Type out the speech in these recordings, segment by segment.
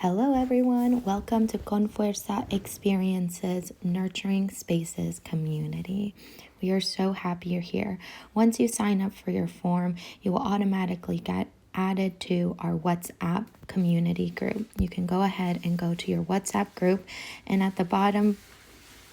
Hello, everyone. Welcome to Confuerza Experiences Nurturing Spaces community. We are so happy you're here. Once you sign up for your form, you will automatically get added to our WhatsApp community group. You can go ahead and go to your WhatsApp group, and at the bottom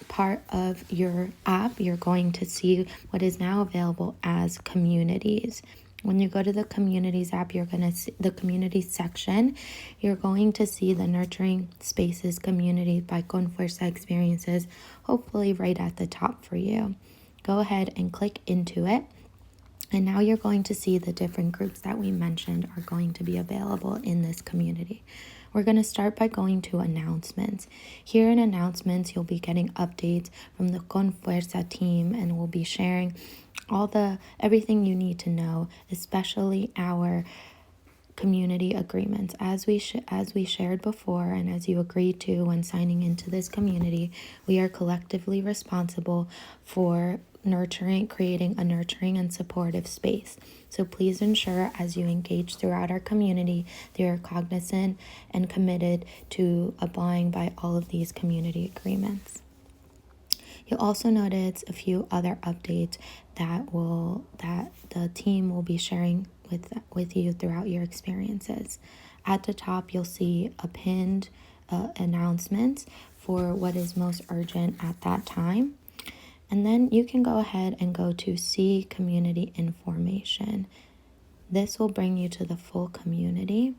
part of your app, you're going to see what is now available as communities. When you go to the communities app, you're going to see the community section. You're going to see the Nurturing Spaces community by Confuerza Experiences, hopefully right at the top for you. Go ahead and click into it. And now you're going to see the different groups that we mentioned are going to be available in this community. We're going to start by going to announcements. Here in announcements, you'll be getting updates from the Confuerza team, and we'll be sharing everything you need to know, especially our community agreements. As we shared before, and as you agreed to when signing into this community, we are collectively responsible for creating a nurturing and supportive space. So please ensure as you engage throughout our community that you're cognizant and committed to abiding by all of these community agreements. You'll also notice a few other updates that the team will be sharing with you throughout your experiences. At the top, you'll see a pinned announcement for what is most urgent at that time. And then you can go ahead and go to see community information. This will bring you to the full community.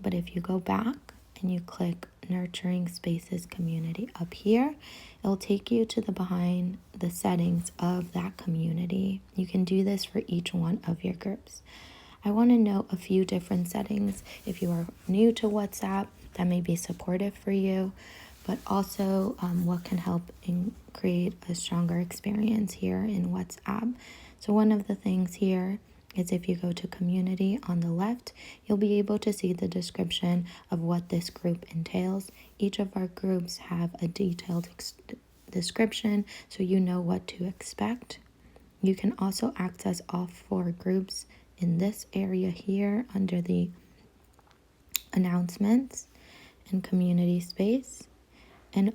But if you go back and you click Nurturing Spaces Community up here, it'll take you to the behind the settings of that community. You can do this for each one of your groups. I want to note a few different settings if you are new to WhatsApp that may be supportive for you, but also what can help create a stronger experience here in WhatsApp. So one of the things here is if you go to community on the left, you'll be able to see the description of what this group entails. Each of our groups have a detailed description so you know what to expect. You can also access all 4 groups in this area here under the announcements and community space. And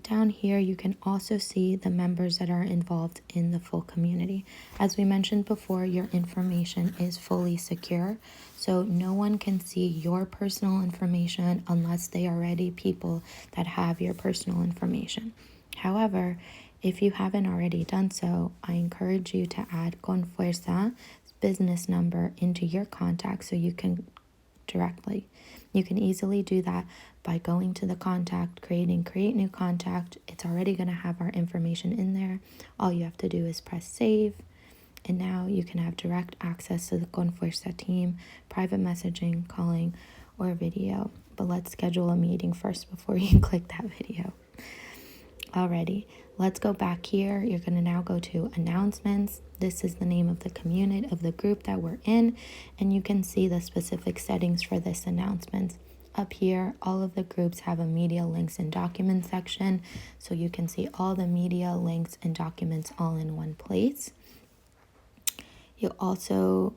down here, you can also see the members that are involved in the full community. As we mentioned before, your information is fully secure, so no one can see your personal information unless they are already people that have your personal information. However, if you haven't already done so, I encourage you to add Confuerza's business number into your contact so you can easily do that by going to the contact, create new contact. It's already going to have our information in there. All you have to do is press save. And now you can have direct access to the Confuerza team, private messaging, calling, or video. But let's schedule a meeting first before you click that video. Alrighty, let's go back here. You're going to now go to announcements. This is the name of the community of the group that we're in, and you can see the specific settings for this announcement. Up here, all of the groups have a media links and documents section, so you can see all the media links and documents all in one place. You'll also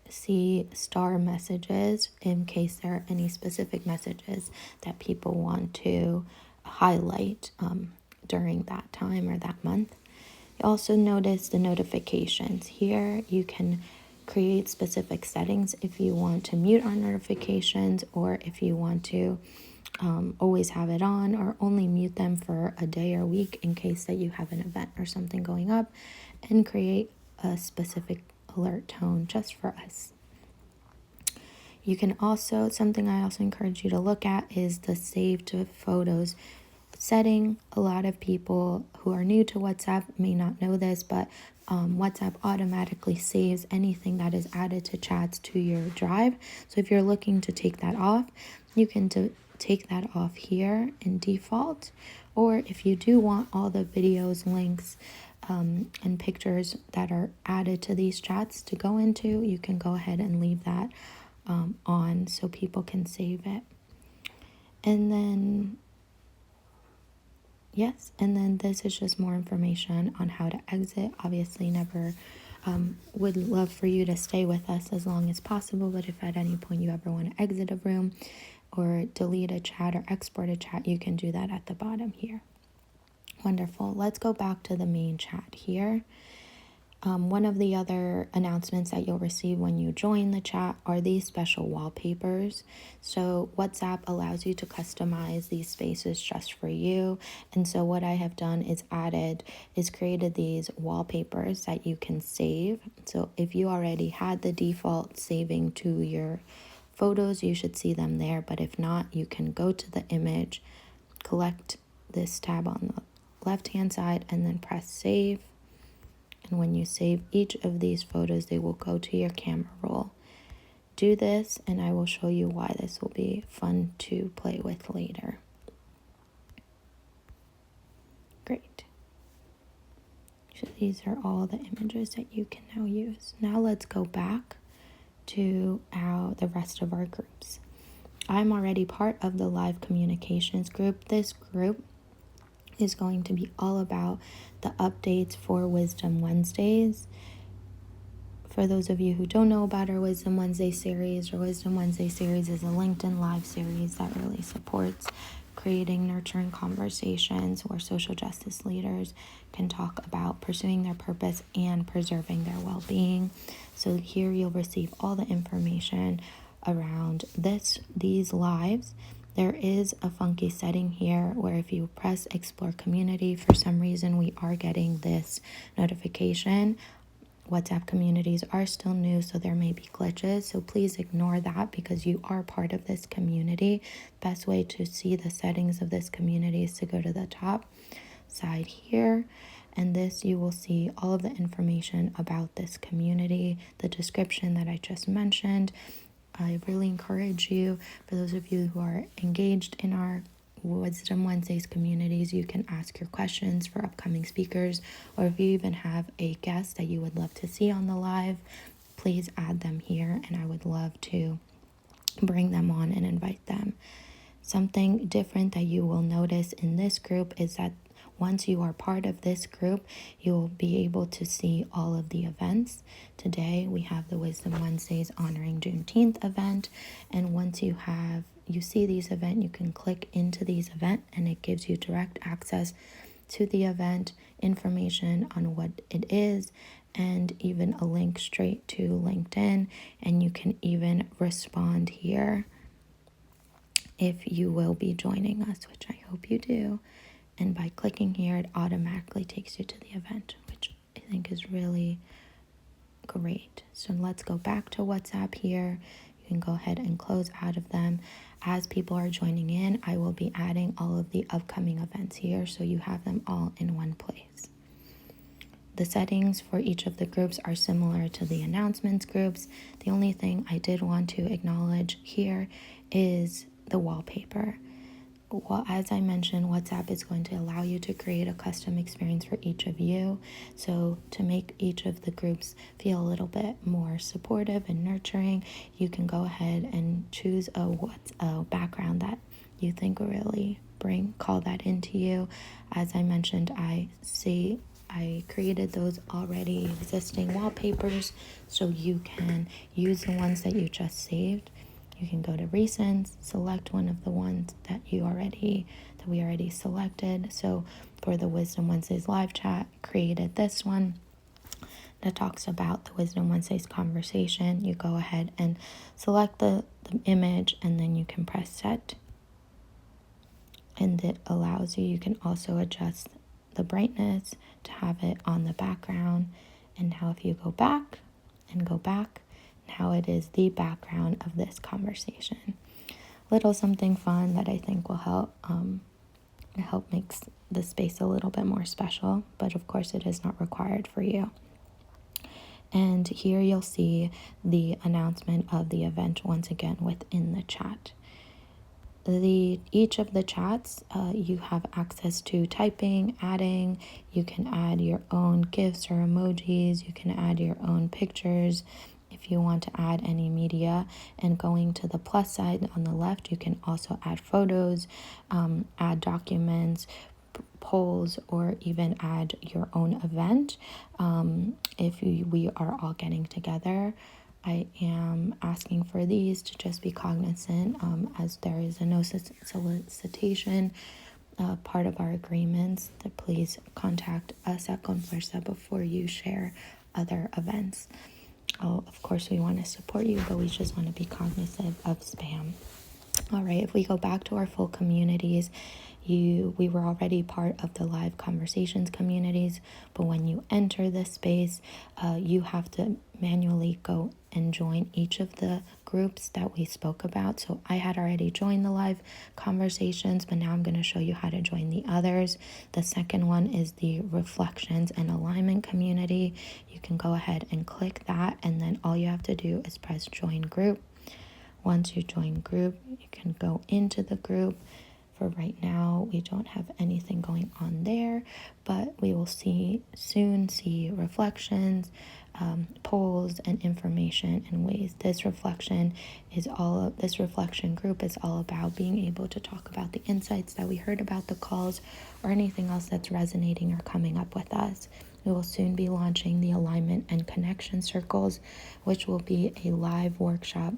see star messages in case there are any specific messages that people want to highlight during that time or that month. You also notice the notifications. Here you can create specific settings if you want to mute our notifications, or if you want to always have it on, or only mute them for a day or week in case that you have an event or something going up, and create a specific alert tone just for us. You can also, something I also encourage you to look at is the save to photos setting. A lot of people who are new to WhatsApp may not know this, but WhatsApp automatically saves anything that is added to chats to your drive. So if you're looking to take that off, you can take that off here in default. Or if you do want all the videos, links, and pictures that are added to these chats to go into, you can go ahead and leave that on so people can save it. And then this is just more information on how to exit. Obviously, never would love for you to stay with us as long as possible, but if at any point you ever want to exit a room, or delete a chat or export a chat, you can do that at the bottom here. Wonderful. Let's go back to the main chat here. One of the other announcements that you'll receive when you join the chat are these special wallpapers. So WhatsApp allows you to customize these spaces just for you. And so what I have done is created these wallpapers that you can save. So if you already had the default saving to your photos, you should see them there. But if not, you can go to the image, select this tab on the left-hand side, and then press save. And when you save each of these photos, they will go to your camera roll. Do this, and I will show you why this will be fun to play with later. Great. So these are all the images that you can now use. Now let's go back to the rest of our groups. I'm already part of the live communications group. This group is going to be all about the updates for Wisdom Wednesdays. For those of you who don't know about our Wisdom Wednesday series, our Wisdom Wednesday series is a LinkedIn Live series that really supports creating nurturing conversations where social justice leaders can talk about pursuing their purpose and preserving their well-being. So here you'll receive all the information around these lives. There is a funky setting here where if you press explore community, for some reason we are getting this notification. WhatsApp communities are still new, so there may be glitches. So please ignore that because you are part of this community. Best way to see the settings of this community is to go to the top side here. And this, you will see all of the information about this community, the description that I just mentioned. I really encourage you, for those of you who are engaged in our Wisdom Wednesdays communities, you can ask your questions for upcoming speakers, or if you even have a guest that you would love to see on the live, please add them here, and I would love to bring them on and invite them. Something different that you will notice in this group is that once you are part of this group, you will be able to see all of the events. Today, we have the Wisdom Wednesdays Honoring Juneteenth event. And once you see these events, you can click into these events and it gives you direct access to the event, information on what it is, and even a link straight to LinkedIn. And you can even respond here if you will be joining us, which I hope you do. And by clicking here, it automatically takes you to the event, which I think is really great. So let's go back to WhatsApp here. You can go ahead and close out of them. As people are joining in, I will be adding all of the upcoming events here, so you have them all in one place. The settings for each of the groups are similar to the announcements groups. The only thing I did want to acknowledge here is the wallpaper. Well, as I mentioned, WhatsApp is going to allow you to create a custom experience for each of you. So to make each of the groups feel a little bit more supportive and nurturing, you can go ahead and choose a background that you think will really call that into you. As I mentioned, I created those already existing wallpapers, so you can use the ones that you just saved. You can go to recents, select one of the ones that we already selected. So for the Wisdom Wednesdays live chat, created this one that talks about the Wisdom Wednesdays conversation. You go ahead and select the image, and then you can press set. And it allows you can also adjust the brightness to have it on the background. And now if you go back, now it is the background of this conversation. Little something fun that I think will help makes the space a little bit more special, but of course it is not required for you. And here you'll see the announcement of the event once again within the chat. Each of the chats, you have access to typing, adding. You can add your own GIFs or emojis. You can add your own pictures if you want to add any media. And going to the plus side on the left, you can also add photos, add documents, polls, or even add your own event if we are all getting together. I am asking for these to just be cognizant, as there is a no solicitation part of our agreements, to please contact us at Confuerza before you share other events. Oh, of course, we want to support you, but we just want to be cognizant of spam. All right, if we go back to our full communities, we were already part of the live conversations communities, but when you enter this space, you have to manually go and join each of the groups that we spoke about. So I had already joined the live conversations, but now I'm going to show you how to join the others. The second one is the reflections and alignment community. You can go ahead and click that, and then all you have to do is press join group. Once you join group, you can go into the group. For right now, we don't have anything going on there, but we will soon see reflections, polls, and information and ways. This reflection group is all about being able to talk about the insights that we heard about the calls or anything else that's resonating or coming up with us. We will soon be launching the alignment and connection circles, which will be a live workshop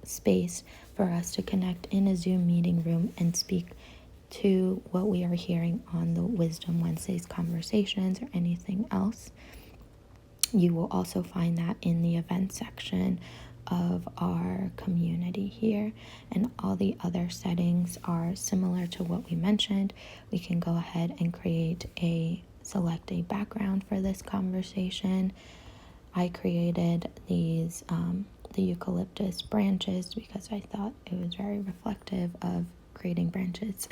space for us to connect in a Zoom meeting room and speak to what we are hearing on the Wisdom Wednesdays conversations or anything else. You will also find that in the event section of our community here, and all the other settings are similar to what we mentioned. We can go ahead and select a background for this conversation. I created these the eucalyptus branches because I thought it was very reflective of creating branches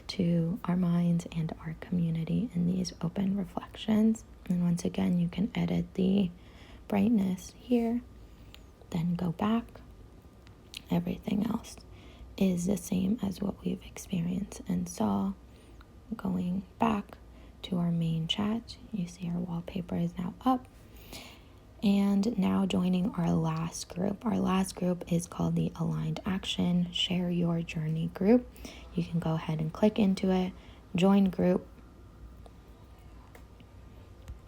to our minds and our community in these open reflections. And once again, you can edit the brightness here, then go back. Everything else is the same as what we've experienced and saw. Going back to our main chat, you see our wallpaper is now up. And now joining our last group. Our last group is called the Aligned Action Share Your Journey group. You can go ahead and click into it, join group.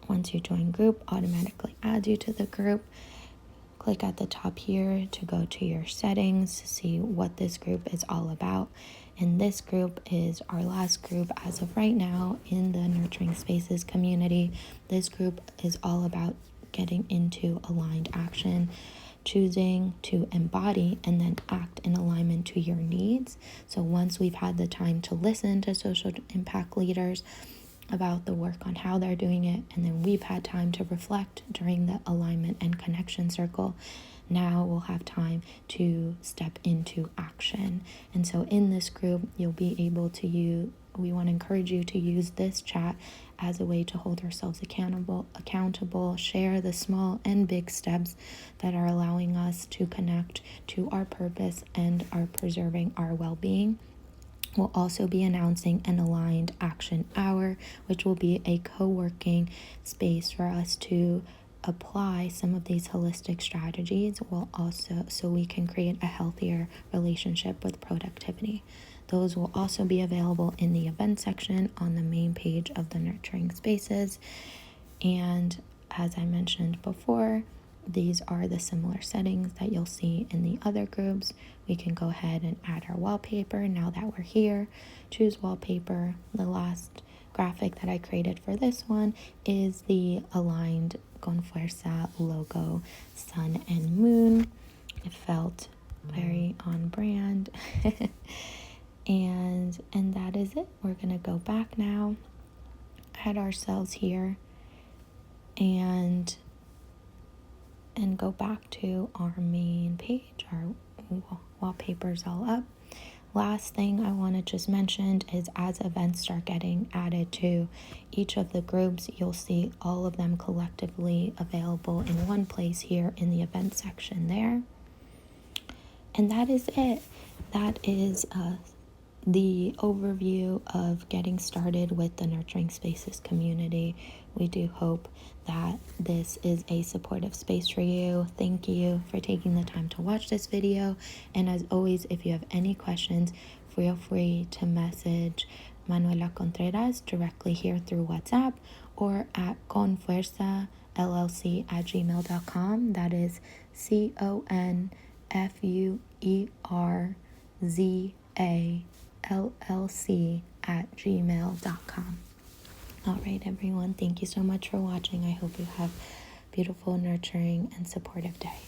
Once you join group, automatically adds you to the group. Click at the top here to go to your settings to see what this group is all about. And this group is our last group as of right now in the Nurturing Spaces community. This group is all about getting into aligned action, choosing to embody and then act in alignment to your needs. So once we've had the time to listen to social impact leaders about the work on how they're doing it, and then we've had time to reflect during the alignment and connection circle, now we'll have time to step into action. And so in this group, you'll be able to we want to encourage you to use this chat as a way to hold ourselves accountable, share the small and big steps that are allowing us to connect to our purpose and are preserving our well-being. We'll also be announcing an aligned action hour, which will be a co-working space for us to apply some of these holistic strategies, so we can create a healthier relationship with productivity. Those will also be available in the event section on the main page of the Nurturing Spaces. And as I mentioned before, these are the similar settings that you'll see in the other groups. We can go ahead and add our wallpaper now that we're here. Choose wallpaper. The last graphic that I created for this one is the aligned Confuerza logo, sun and moon. It felt very on brand. and that is it. We're gonna go back now, add ourselves here, and go back to our main page. Our wallpaper's all up. Last thing I want to just mention is as events start getting added to each of the groups, you'll see all of them collectively available in one place here in the event section there. And that is it. That is the overview of getting started with the Nurturing Spaces community. We do hope that this is a supportive space for you. Thank you for taking the time to watch this video. And as always, if you have any questions, feel free to message Manuela Contreras directly here through WhatsApp or at confuerzallc@gmail.com. That is confuerzallc@gmail.com. All right, everyone. Thank you so much for watching. I hope you have a beautiful, nurturing, and supportive day.